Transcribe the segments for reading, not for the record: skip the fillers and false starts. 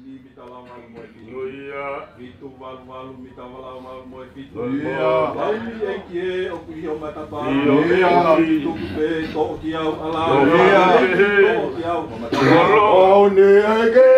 ni mita la mal mo fitu. Ia. Fitu walu mita wala mal mo fitu. Ia. Launi e kie o kui o matapa. Ia. Fitu pe to ki au ala. Ia. To ki au matapa. O ne ege.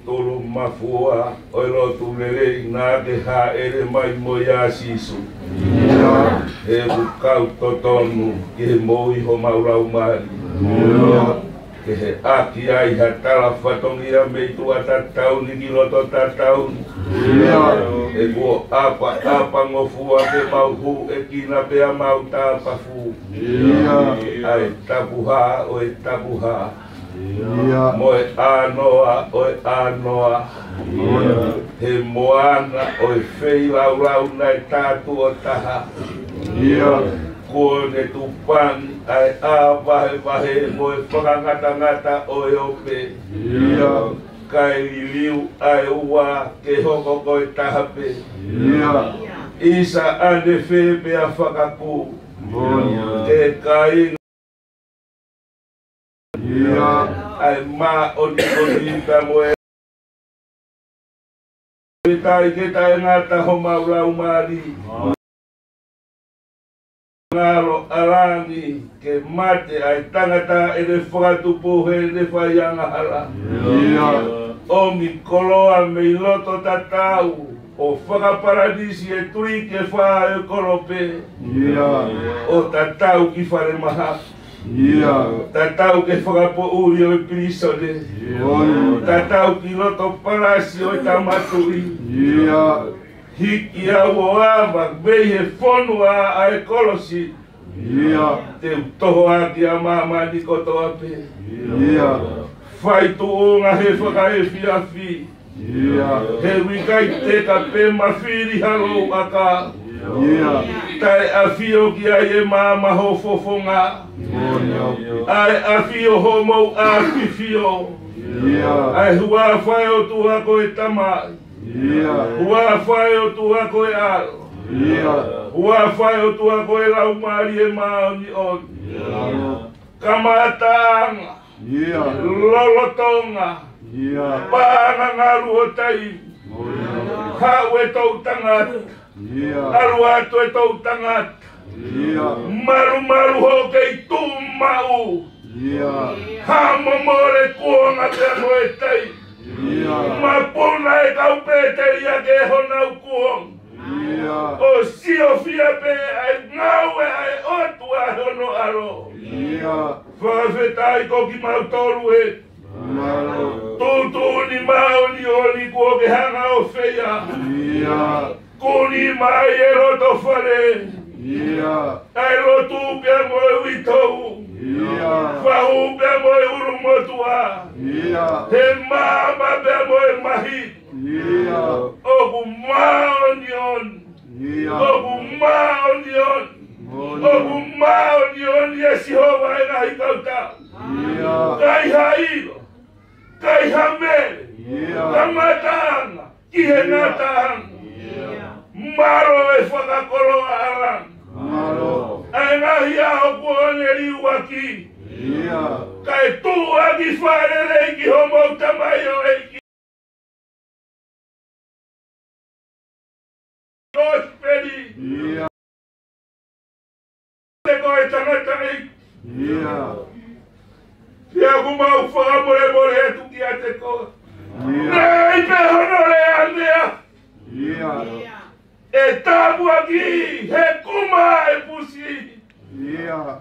Tolo mafua oilo tulele na de ha ere mai moia sisu. E bukau totonu ke moi ho maurau mari. Ke he aki ai ha tala fatongia me tu atatau ni giloto tatau. E go apa ngofua ke mau e kina pe mau tapa fu. Ai tabuha o tabuha. Moe anoa, oe anoa, he moana, oe whei lau nai tātu o taha. Kone tupani, ai wahe, moe whakangata oe ope. Kai liu, ai ua, ke hoko koe tahape. Isa ane whee mea whakapu, te kai ai ma oni ka moe tai ke tai ngata ho maurau mari ngalo arani ke mate ai tangata e le whakatupu he le whaianga hala o mi koloa me loto tatau o whakaparadisi e tui ke wha e korope o tatau ki whare maha Tatau ke whakapo uri o e pirisone. Tatau ki loto parasi o e tamaturi. Hiki au o awa, mei he whonua a e kolosi. Te utoho aki a mama ni koto ape. Whai tu o ngā he whakaefi a whi. He wikai te ka pe mawhiri halo aka. Tai a whio ki a e mama ho fofonga. Ai a whio homo a whiwhio. Ai hua whai o tu hako e tamai. Hua whai o tu hako e aro. Ua whai o tua koe lau maari e maoni oni. Kamataanga. Lolotonga. Pāna ngaru o tai. Hau e tau tangata. Aru atu e tau tangata. Maru ho kei tūmau. Hamomore kuonga te ano e tai. Mapuna e kau pēteria ke honau kuonga. O sio fia pe ai ngau e ai otu a hono aro. Whawhetai koki mau toru e. Tutu ni mau ni oli kua ke hanga o whea. Kuni mai e roto whare. Ai rotu pia moe witou. Whahu pia moe urumotua. He mama pia moe mahi. Ogu maonion. Ogu maonion. Ogu maonion yesi hova e nahi kauta. Kai hailo. Kai hamele. Kamatanga. Kihe ngatanga. Maro e whakakoloa alang. Ai nahi aho kuone riuaki. Kai tu aki whare reiki homo tamayo eiki. Gospeli. Te koe tangata eiki. Pia kumau whakamore more e tuki a te koe. Nei pe honore andea. E tabu aki, he kuma e pusi.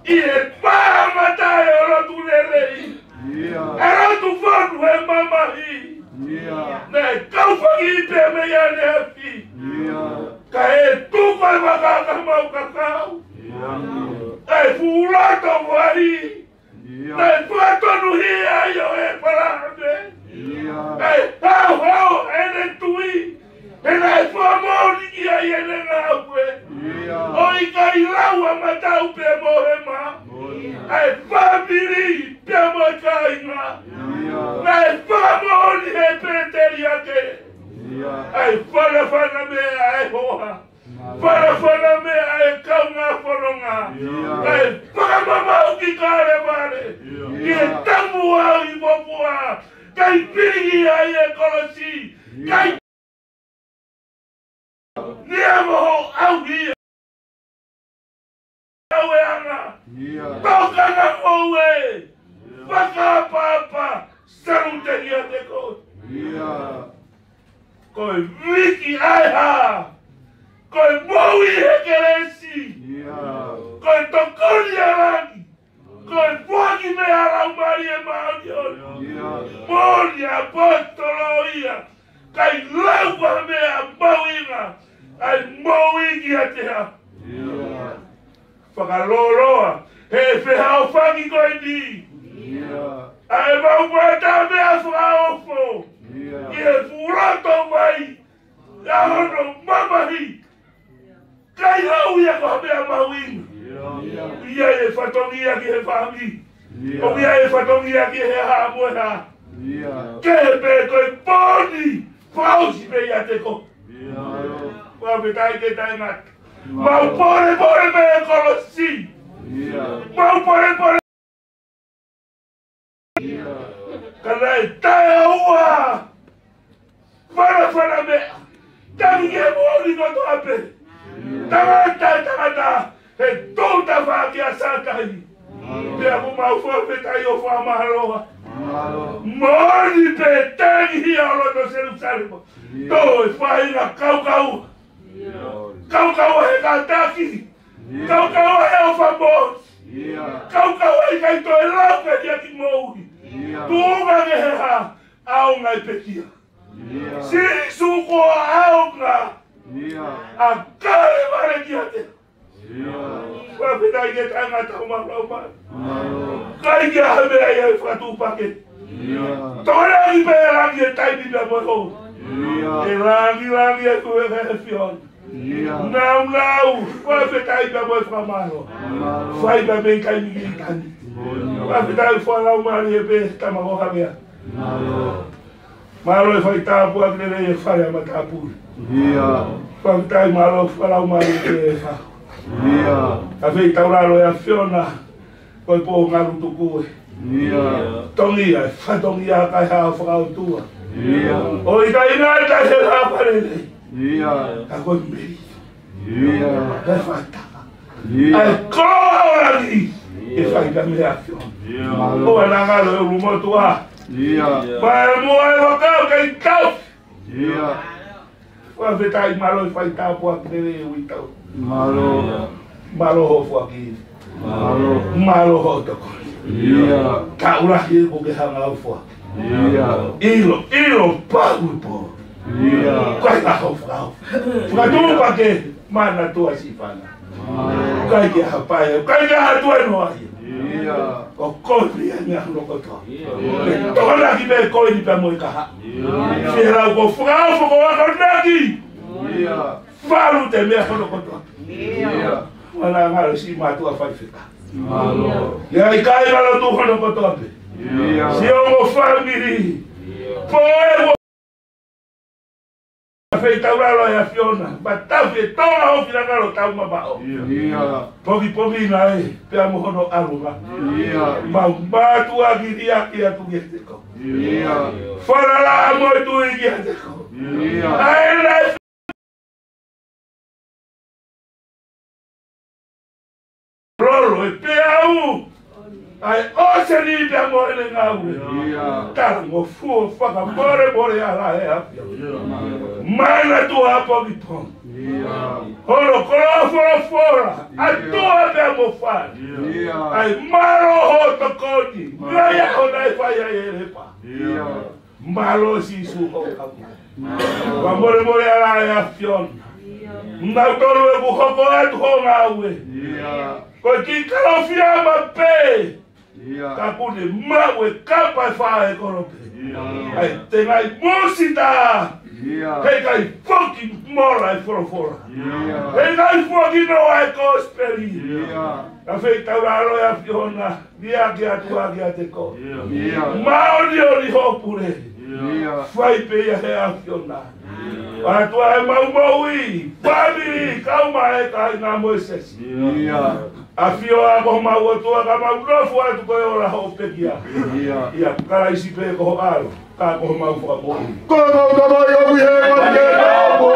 I e pāmata e rotu lelei. E rotu whanu he mamahi. Nei kauwhaki pe mea ne hapi. Ka e tuko e wakaka mau kakau. E furato wari. Nei whatonu hia yo e parame. E hau ene tui. E nei whamoni ki a iene ngā ue. O i ka i laua matau pe mohe ma. E whamiri pe mo ka inga. Nei whamoni he peteri ake. E whanawhana mea e hoha. Whanawhana mea e kaunga whanonga. E whakamamau ki kāre mare. Ki e tamu au i mopua. Kai pirigi ai e kolosi. Kai Nia moho au hia. Au e anga. Toka na moe. Waka papa. Sarute hia te koe. Koe wiki aiha. Koe moui hekeresi. Koe tokoni arangi. Koe puaki me arau mari e maunioni. Moni apostolo ia. Kai laua mea mauinga. Ai mauingi a te ha. Whakaloroa. He whehau whangi koe ni. Ai maumata mea whaofo. I he furato mai. A hono mamahi. Kai hau ia koha mea mauinga. Ia e whatongia ki he whangi. O ia e whatongia ki he hamoeha. Ke pe koe poni. Pausi me ia te ko. Whapetai ke tai ngata. Mau pore me e kolosi. Mau pore. Kana e tae aua. Whana me. Tangi ke mōni koto ape. Tangata. He tōta whaki a sātai. Pea ku mau whapetai o whamaharoa. Mōni pe tangi hi a roto Jerusalem. Tō e whainga kaukau. Kaukau he kātaki. Kaukau he o whamos. Kaukau he kai tō e lauka ni aki mōhi. Tūnga ke he ha. Aonga i pekia. Sisu aonga. A kare mare ki ate. Whapetai ke tangata o mawau. Kai ki a hamea i e whatu pake. Tōrangi pe e rangi e taimi mea moho. E rangi e kue he whion. Nau, whapetai mea moe whamaro. Whai mea mei kai migi i tani. Whapetai whanau mari e pe tamahoha mea. Maro e whai tāpua kere e whare ama tāpuri. Whaktai malo whalau mari te wha. A whei tauraro e a whiona, koe po ngaru tuku e. Tongi ai, whatongi a kai haa whakau tua. O i ka ingata he rāparele. Ka koe meri. Kai whataka. Ai koa orangi. E whai ka me a whiona. O e nangaro e rumotu a. Mai mua e wakau kai tau. Wa vetai malo fai tapua kere ui tau. Malo ho fuaki. Malo ho toko. Ka urahi ko ke hanga au fuaki. Ilo pagu po. Kai ka ho fuau. Fuka pa ke mana tua si pana. Kai ke hapai, kai ke hatua no ai. O koi anga no ko to. Tona ki be koi ni pa mo ka ha. Fera ko fuau fo ko naki. Falu te mea kono koto. Wana ngaro si matua fai fika. Ya i kai ngaro tu kono koto ape. Si ongo family. Poe fei tauralo e a whiona. Ba tawhi tonga ho whina ngaro tau mabao. Pogi na e. Pea mohono arunga. Ma matua ki riaki atu ki te ko. Whanala mo tu i ki te ko. Ai lai Rolo e peau. Ai oseni pe amore ngawe. Tango fu faka more ala e apia. Mana tu apo gipon. Holo fora. Atua pe mo fa. Ai maro ho to koti. Naya ho dai fa ya erepa. Malo si su ho kapu. More ala e apia. Ndautoru e buhoko atu ho ngawe. Ko ki kalofia mape. Kapune mawe kapa fa e korope. Ai tenai musita. Hei kai fucking mora e fora. Hei kai fucking no ai kosperi. A fei tauraro e a fiona. Dia ki atua ki a te ko. Maoni ori hopure. Fai pe ia he a fiona. Para tua e maui. Family kauma e kai na Moises. A fio a ko mau tua ka mau nofu atu ko ora ho pekia. Ia kara isi pe ko aro. Ka ko mau fo ko. Ko no no yo we have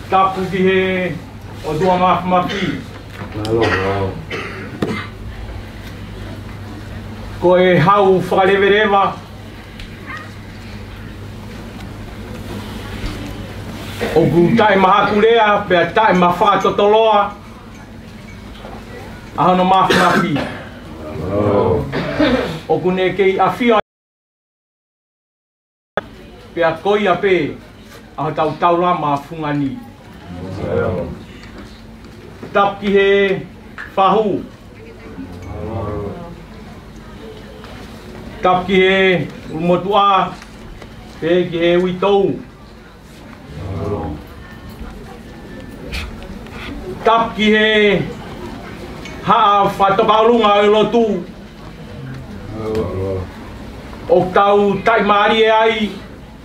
Tapu ki he o dua mafi. Ko e hau whalewerewa. O ku tai mahakulea, pea tai mawhātotoloa. Ahono mafi. O ku ne kei awhia. Pea koi a pe, aho tau taura ma fungani. Tap ki he whahu. Tap ki he umotua. Pe ki he uitou. tap ki he haa whatokaulunga e lotu. O tau tai maari e ai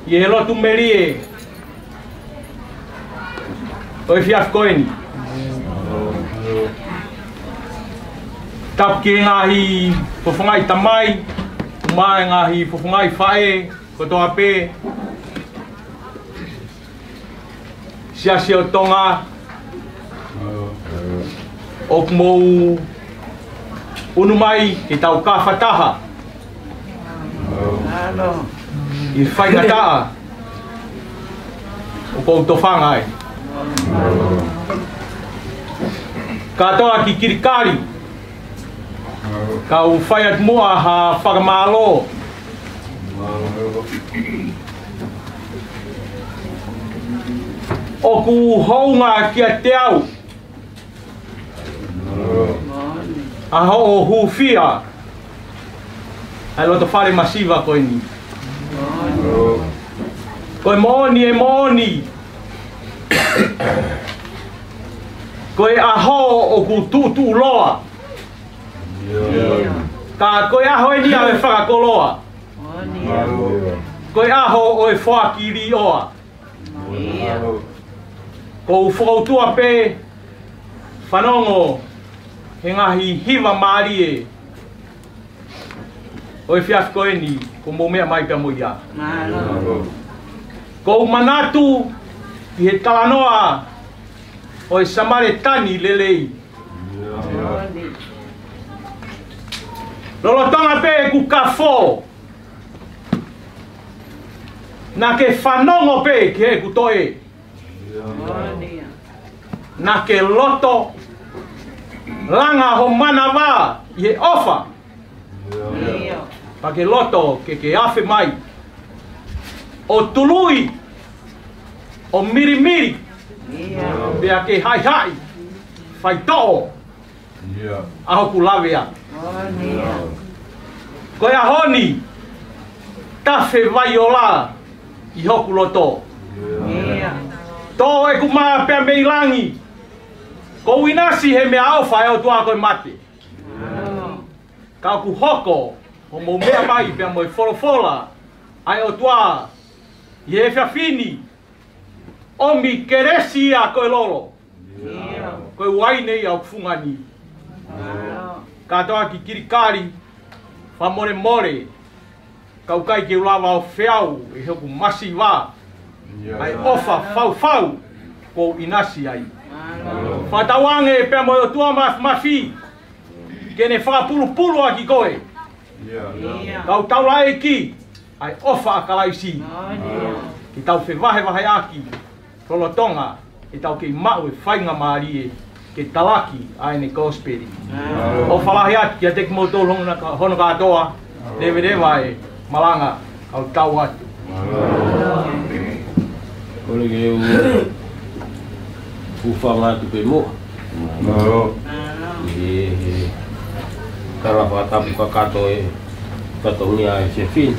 i he lotu meri e. O e fiaf koeni. Tap ki ngahi fofongai tamai, mai ngahi fofongai whae, kotoa pē. Siasi o tonga, o mou unu mai ki tau ka whataha. I whaingataa, o kou to whangai. Katoa ki kirikari, kau whaiat mua ha whakamalo. O ku hounga kia te au. Aho o hufia. Ai loto whare masiva koe ni. Koe mooni e mooni. Koe aho o ku tutu loa. Ka koe aho e ni awe whakakoloa. Koe aho o e whakiri oa. Ko whakautua pē whanongo he ngahi hiwa maari e. O e whiaf koe ni, ko mō mea mai pia mo ia. Ko manatu i he talanoa o e samare tani lelei. Lolotonga pē ku ka whō. Na ke whanongo pē ki he ku toe. Na ke loto langa ho mana wā i he ofa. Pa ke loto ke awhi mai. O tului, o miri miri, pea ke hai hai, whai to'o, aho ku lawea. Koe ahoni, tawhi vai o la i hoku loto. Tō e ku maa pia mei langi. Ko inasi he mea awha e o tua koe mate. Ka ku hoko, o mo mea mai pia mo i wholofola, ai o tua, i he whiawhini, o mi keresi a koe lolo. Koe waine i au kufungani. Ka toa ki kirikari, whamore more, kau kai ke ulawa o whiau, e hoku masi wā. Ai ofa fau ko inasi ai. Whatawange pia mo o tua mafi. Kene whakapulu aki koe. Kau taula e ki. Ai ofa a kalaisi. Ki tau whewahe aki. Rolotonga. E tau ke mau e whainga maari e. Ke talaki ai ne kosperi. O whalahi ati kia teki mo tō hono katoa. Rewa e malanga. Kau tau atu. Oleh ke ufanga tu pemo. Kalau kata buka kato e kato ni ai sefin.